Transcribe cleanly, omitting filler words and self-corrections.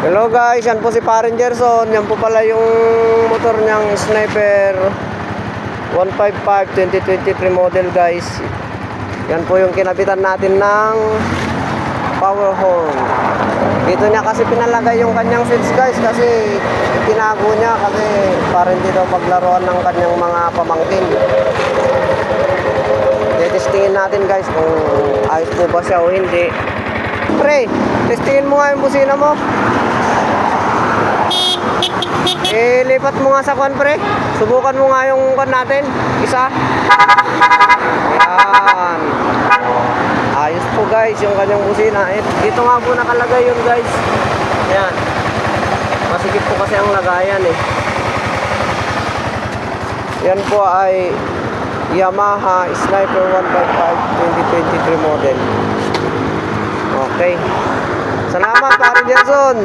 Hello guys, yan po si Parin Gerson. Yan po pala yung motor niyang Sniper 155 2023 model guys. Yan po yung kinabitan natin ng power horn. Dito niya kasi pinalagay yung kanyang seats guys, kasi tinago niya kasi para hindi daw maglaruan ng kanyang mga pamangkin. Testingin natin guys kung ayos po ba siya o hindi. Pre, testingin mo nga yung busina mo. Lipat mo nga sa kwan pre. Subukan mo nga yung kwan natin. Isa. Ayan. Ayos po guys yung kanyang busina. Dito nga po nakalagay yun guys. Ayan. Masikip po kasi ang lagayan eh. Yan po ay Yamaha Sniper 155 2023 model. Okay. Salamat Parin Gerson.